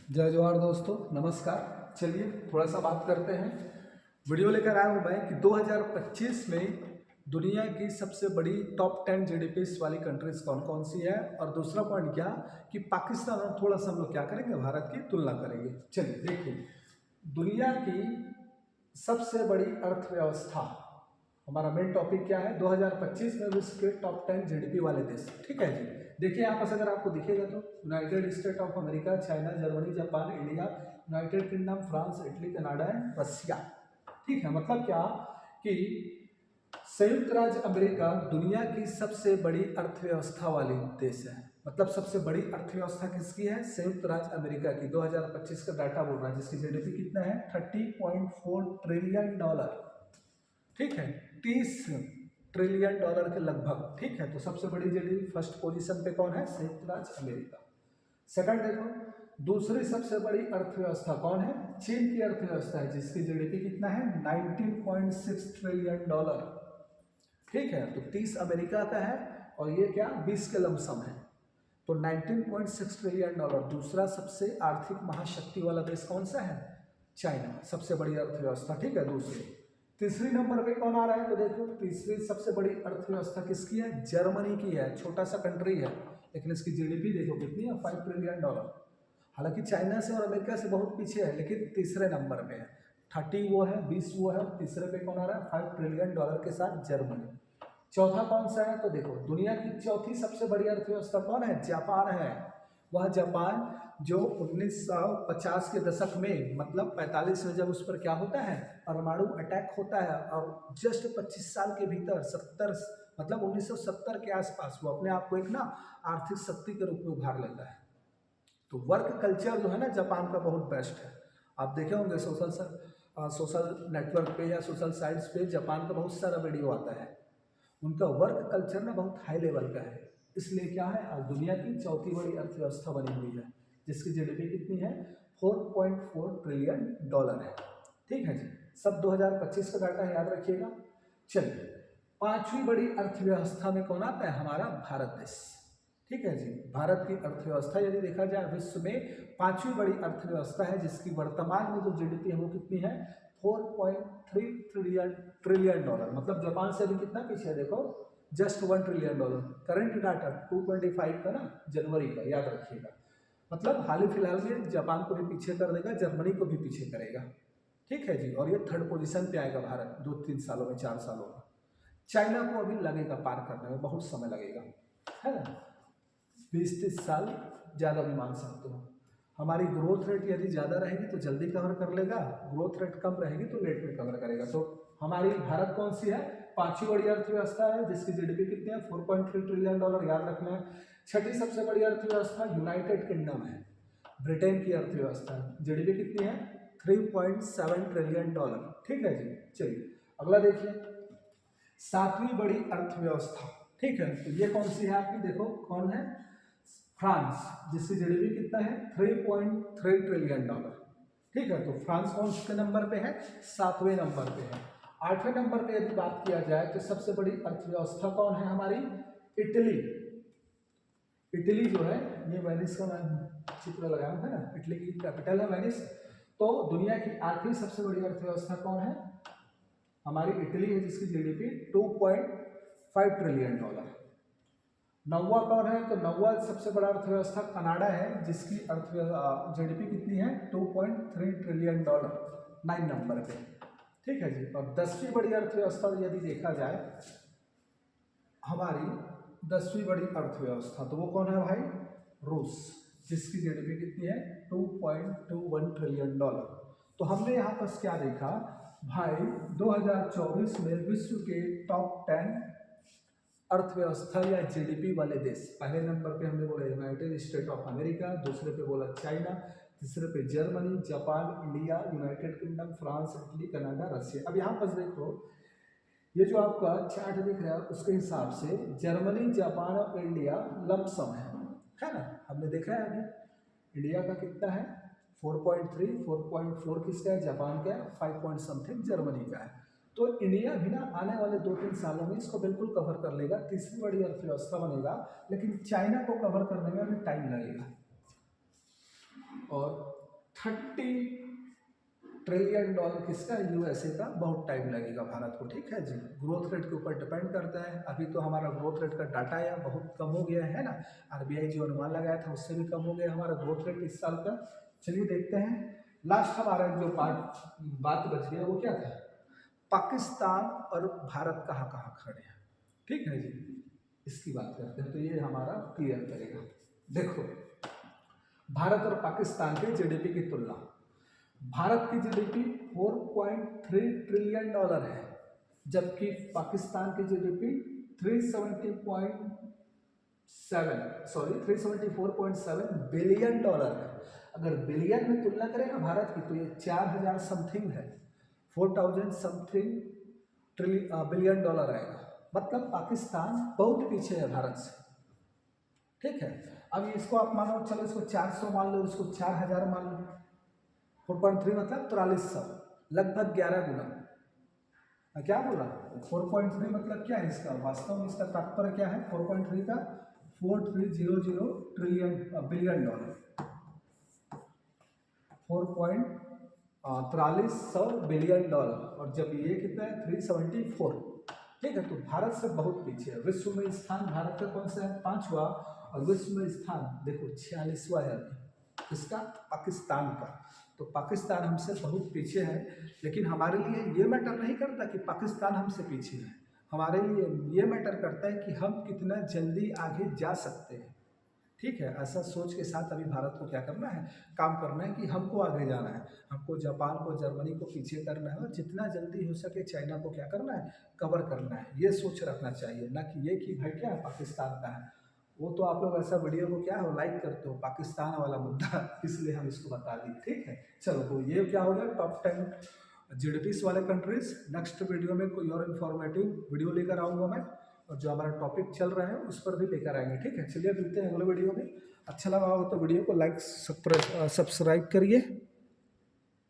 जय जवाहर दोस्तों, नमस्कार। चलिए थोड़ा सा बात करते हैं। वीडियो लेकर आया हूँ मैं कि 2025 में दुनिया की सबसे बड़ी टॉप 10 जीडीपी वाली कंट्रीज कौन कौन सी है, और दूसरा पॉइंट क्या कि पाकिस्तान और थोड़ा सा हम लोग क्या करेंगे, भारत की तुलना करेंगे। चलिए देखिए, दुनिया की सबसे बड़ी अर्थव्यवस्था, हमारा मेन टॉपिक क्या है 2025 में विश्व के टॉप 10 जीडीपी वाले देश। ठीक है जी, देखिए यहाँ पर अगर आपको दिखेगा तो United State of America, China, Germany, Japan, India, United Kingdom, France, Italy, Canada and Russia. ठीक है, मतलब क्या कि संयुक्त राज्य अमेरिका दुनिया की सबसे बड़ी अर्थव्यवस्था वाली देश है। मतलब सबसे बड़ी अर्थव्यवस्था किसकी है? संयुक्त राज्य अमेरिका की। 2025 का डाटा बोल रहा है, जिसकी जीडीपी कितना है 30.4 ट्रिलियन डॉलर। ठीक है, 30 ट्रिलियन डॉलर के लगभग। ठीक है, तो सबसे बड़ी जीडीपी फर्स्ट पोजीशन पे कौन है? संयुक्त राज्य अमेरिका। सेकंड देखो, दूसरी सबसे बड़ी अर्थव्यवस्था कौन है? चीन की अर्थव्यवस्था है, जिसकी जीडीपी कितना है 19.6 ट्रिलियन डॉलर। ठीक है, तो 30 अमेरिका का है और ये क्या 20 के लमसम है, तो 19.6 ट्रिलियन डॉलर। दूसरा सबसे आर्थिक महाशक्ति वाला देश कौन सा है? चाइना, सबसे बड़ी अर्थव्यवस्था। ठीक है, दूसरी। तीसरी नंबर पे कौन आ रहा है? तो देखो, तीसरी सबसे बड़ी अर्थव्यवस्था किसकी है? जर्मनी की है। छोटा सा कंट्री है, लेकिन इसकी जीडीपी देखो कितनी है 5 ट्रिलियन डॉलर। हालांकि चाइना से और अमेरिका से बहुत पीछे है, लेकिन तीसरे नंबर पे है। 30 वो है, 20 वो है, और तीसरे पे कौन आ रहा है 5 ट्रिलियन डॉलर के साथ? जर्मनी। चौथा कौन सा है? तो देखो, दुनिया की चौथी सबसे बड़ी अर्थव्यवस्था कौन है? जापान है। वह जापान जो 1950 के दशक में, मतलब 45 में, जब उस पर क्या होता है, परमाणु अटैक होता है, और जस्ट 25 साल के भीतर 70, मतलब 1970 के आसपास वो अपने आप को एक ना आर्थिक शक्ति के रूप में उभार लेता है। तो वर्क कल्चर जो है ना जापान का बहुत बेस्ट है। आप देखे होंगे सोशल नेटवर्क पे या सोशल साइट्स पे जापान का बहुत सारा वीडियो आता है। उनका वर्क कल्चर ना बहुत हाई लेवल का है, इसलिए क्या है आज दुनिया की चौथी बड़ी अर्थव्यवस्था बनी हुई है, जिसकी जीडीपी कितनी है 4.4 ट्रिलियन डॉलर है। ठीक है जी, सब 2025 का डाटा याद रखिएगा। चलिए, पांचवी बड़ी अर्थव्यवस्था में कौन आता है? हमारा भारत देश। ठीक है जी, भारत की अर्थव्यवस्था यदि देखा जाए विश्व में पांचवी बड़ी अर्थव्यवस्था है, जिसकी वर्तमान में जो जीडीपी है वो कितनी है 4.3 ट्रिलियन डॉलर। मतलब जापान से अभी कितना पीछे है देखो, just 1 trillion dollar. Current data 225 का ना, जनवरी का, याद रखिएगा। मतलब हाल ही फिलहाल में जापान को भी पीछे कर देगा, जर्मनी को भी पीछे करेगा। ठीक है जी, और ये थर्ड पोजीशन पे आएगा भारत 2-3 सालों में, 4 सालों में। चाइना को अभी लगेगा पार करने में, बहुत समय लगेगा, है ना, 20-30 साल ज़्यादा भी मान सकते हो। हमारी ग्रोथ रेट यदि ज़्यादा रहेगी तो जल्दी कवर कर लेगा, ग्रोथ रेट कम रहेगी तो लेट में कवर करेगा। तो हमारी भारत कौन सी है? पांचवी बड़ी अर्थव्यवस्था है, जिसकी जीडीपी कितनी है 4.3 ट्रिलियन डॉलर, याद रखना है। छठी सबसे बड़ी अर्थव्यवस्था यूनाइटेड किंगडम है, ब्रिटेन की अर्थव्यवस्था है, जीडीपी कितनी है 3.7 ट्रिलियन डॉलर। ठीक है जी, चलिए अगला देखिए, सातवीं बड़ी अर्थव्यवस्था। ठीक है, तो ये कौन सी है आपकी? देखो कौन है, फ्रांस, जिसकी जीडीपी कितना है 3.3 ट्रिलियन डॉलर। ठीक है, तो फ्रांस कौन से नंबर पे है? 7वें नंबर पे है। 8वें नंबर पे यदि बात किया जाए तो सबसे बड़ी अर्थव्यवस्था कौन है हमारी? इटली। इटली जो है, ये वेनिस का चित्र लगाया है ना, इटली की कैपिटल है वेनिस। तो दुनिया की 8वीं सबसे बड़ी अर्थव्यवस्था कौन है? हमारी इटली है, जिसकी जीडीपी 2.5 ट्रिलियन डॉलर। नौवा कौन है? तो नौवा सबसे बड़ा अर्थव्यवस्था कनाडा है, जिसकी जीडीपी कितनी है 2.3 ट्रिलियन डॉलर, 9 नंबर पे। ठीक है जी, और 10वीं बड़ी अर्थव्यवस्था यदि देखा जाए, हमारी 10वीं बड़ी अर्थव्यवस्था, तो वो कौन है भाई? रूस, जिसकी जीडीपी कितनी है 2.21 ट्रिलियन डॉलर। तो हमने यहाँ पर क्या देखा भाई, 2024 में विश्व के टॉप 10 अर्थव्यवस्था या जीडीपी वाले देश। पहले नंबर पे हमने बोला यूनाइटेड स्टेट ऑफ अमेरिका, दूसरे पे बोला चाइना, तीसरे पे Germany, Japan, India, United Kingdom, France, Italy, Canada, Russia. अब यहाँ पर देखो, ये जो आपका चार्ट दिख रहा है उसके हिसाब से जर्मनी, जापान और इंडिया लमसम है ना। हमने देखा है अभी इंडिया का कितना है 4.3, 4.4 किसका है? जापान का है, 5 पॉइंट समथिंग जर्मनी का है। तो इंडिया भी ना आने वाले 2-3 सालों में इसको बिल्कुल कवर कर लेगा, तीसरी बड़ी अर्थव्यवस्था बनेगा। लेकिन चाइना को कवर करने में अभी टाइम लगेगा, और 30 ट्रिलियन डॉलर किसका, यूएसए का। बहुत टाइम लगेगा भारत को, ठीक है जी। ग्रोथ रेट के ऊपर डिपेंड करता है। अभी तो हमारा ग्रोथ रेट का डाटा आया बहुत कम हो गया है ना, आरबीआई जो अनुमान लगाया था उससे भी कम हो गया हमारा ग्रोथ रेट इस साल का। चलिए देखते हैं, लास्ट हमारा जो बात बच गया वो क्या था, पाकिस्तान और भारत कहाँ कहाँ खड़े हैं, ठीक है जी, इसकी बात करते हैं। तो ये हमारा क्लियर करेगा। देखो, भारत और पाकिस्तान के जीडीपी की तुलना। भारत की जीडीपी 4.3 ट्रिलियन डॉलर है, जबकि पाकिस्तान की जीडीपी 374.7 बिलियन डॉलर है। अगर बिलियन में तुलना करें ना भारत की, तो ये 4000 समथिंग है, 4000 समथिंग बिलियन डॉलर आएगा। मतलब पाकिस्तान बहुत पीछे है भारत से, ठीक है। अब इसको आप मानो, चलो इसको 400 मान लो, इसको 4000 मान लो। 4.3 मतलब 4300, लगभग 11 गुना। मैं क्या बोला, 4.3 मतलब क्या है इसका, वास्तव में इसका तात्पर्य क्या है, 4.3 का 4300 trillion billion dollar, 4.43 billion dollar. और जब ये कितना है 374, ठीक है। तो भारत से बहुत पीछे है। विश्व में स्थान भारत का कौन सा है, 5वां, और विश्व में स्थान देखो 46वां है इसका, पाकिस्तान का। तो पाकिस्तान हमसे बहुत पीछे है, लेकिन हमारे लिए ये मैटर नहीं करता कि पाकिस्तान हमसे पीछे है। हमारे लिए ये मैटर करता है कि हम कितना जल्दी आगे जा सकते हैं, ठीक है। ऐसा सोच के साथ अभी भारत को क्या करना है, काम करना है कि हमको आगे जाना है, हमको जापान को, जर्मनी को पीछे करना है, और जितना जल्दी हो सके चाइना को क्या करना है, कवर करना है। ये सोच रखना चाहिए, ना कि ये कि भाई क्या है, पाकिस्तान का है। वो तो आप लोग ऐसा वीडियो को क्या है लाइक करते हो, पाकिस्तान वाला मुद्दा, इसलिए हम इसको बता दिए, ठीक है। चलो, तो ये क्या हो गया, टॉप 10 जीडीपीस वाले कंट्रीज। नेक्स्ट वीडियो में कोई और इन्फॉर्मेटिव वीडियो लेकर आऊँगा मैं, और जो हमारा टॉपिक चल रहा है उस पर भी लेकर आएंगे, ठीक है। चलिए मिलते हैं अगले वीडियो में। अच्छा लगा हो तो वीडियो को लाइक सब्सक्राइब करिए।